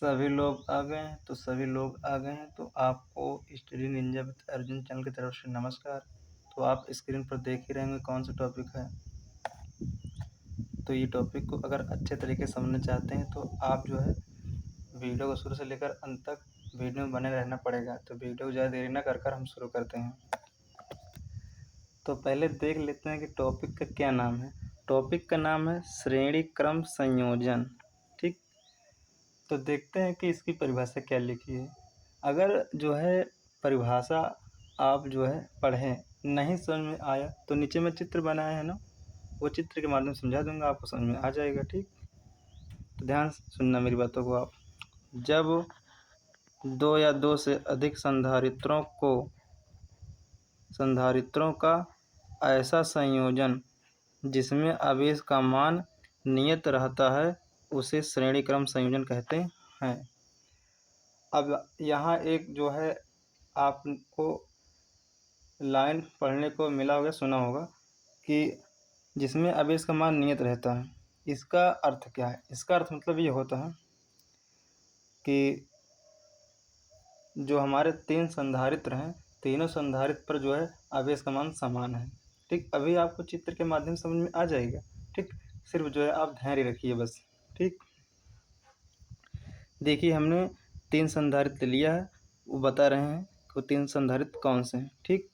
सभी लोग आ गए हैं तो सभी लोग आ गए हैं तो आपको study Ninja with Arjun channel की तरफ से नमस्कार। तो आप स्क्रीन पर देख ही रहे होंगे कौन सा टॉपिक है। तो ये टॉपिक को अगर अच्छे तरीके से समझना चाहते हैं तो आप जो है वीडियो को शुरू से लेकर अंत तक वीडियो में बने रहना पड़ेगा। तो वीडियो को ज़्यादा देरी ना कर हम शुरू करते हैं। तो पहले देख लेते हैं कि टॉपिक का क्या नाम है। टॉपिक का नाम है श्रेणी क्रम संयोजन। ठीक, तो देखते हैं कि इसकी परिभाषा क्या लिखी है। अगर जो है परिभाषा आप जो है पढ़ें, नहीं समझ में आया तो नीचे में चित्र बनाया है ना, वो चित्र के माध्यम से समझा दूंगा, आपको समझ में आ जाएगा। ठीक, तो ध्यान से सुनना मेरी बातों को आप। जब दो या दो से अधिक संधारित्रों का ऐसा संयोजन जिसमें आवेश का मान नियत रहता है उसे श्रेणी क्रम संयोजन कहते हैं। अब यहाँ एक जो है आपको लाइन पढ़ने को मिला होगा, सुना होगा कि जिसमें आवेश का मान नियत रहता है। इसका अर्थ क्या है? इसका अर्थ मतलब ये होता है कि जो हमारे तीन संधारित्र हैं, तीनों संधारित्र पर जो है आवेश का मान समान है। ठीक, अभी आपको चित्र के माध्यम से समझ में आ जाएगा। ठीक, सिर्फ जो है आप धैर्य रखिए बस। ठीक, देखिए हमने तीन संधारित्र लिया है, वो बता रहे हैं कि तीन संधारित्र कौन से हैं। ठीक,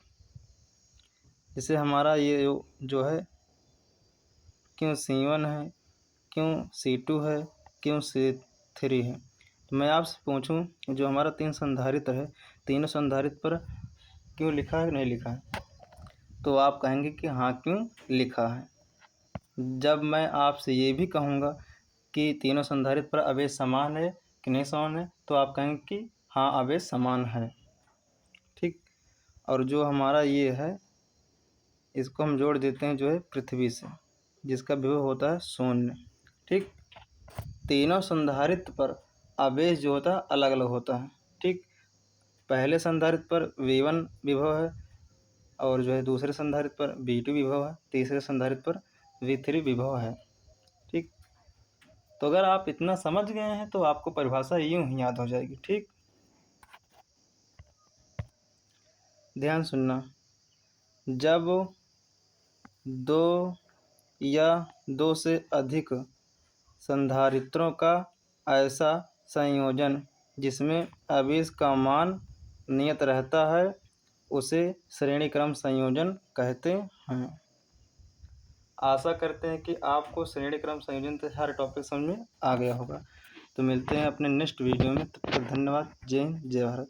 जैसे हमारा ये जो है क्यों C1 है, क्यों C2 है, क्यों C3 है। तो मैं आपसे पूछूं जो हमारा तीन संधारित्र है, तीनों संधारित्र पर क्यों लिखा है नहीं लिखा है, तो आप कहेंगे कि हाँ क्यों लिखा है। जब मैं आपसे ये भी कहूँगा कि तीनों संधारित्र पर आवेश समान है कि नहीं समान है, तो आप कहेंगे कि हाँ आवेश समान है। ठीक, और जो हमारा ये है इसको हम जोड़ देते हैं जो है पृथ्वी से, जिसका विभव होता है 0। ठीक, तीनों संधारित्र पर आवेश जो होता है अलग अलग होता है। ठीक, पहले संधारित्र पर V1 विभव है और जो है दूसरे संधारित्र पर V2 विभव है, तीसरे संधारित्र पर V3 विभव है। ठीक, तो अगर आप इतना समझ गए हैं तो आपको परिभाषा यूं ही याद हो जाएगी। ठीक, ध्यान सुनना। जब दो या दो से अधिक संधारित्रों का ऐसा संयोजन जिसमें आवेश का मान नियत रहता है उसे श्रेणी क्रम संयोजन कहते हैं। आशा करते हैं कि आपको श्रेणी क्रम संयोजन से हर टॉपिक समझ में आ गया होगा। तो मिलते हैं अपने नेक्स्ट वीडियो में, तब तक धन्यवाद। जय हिंद, जय भारत।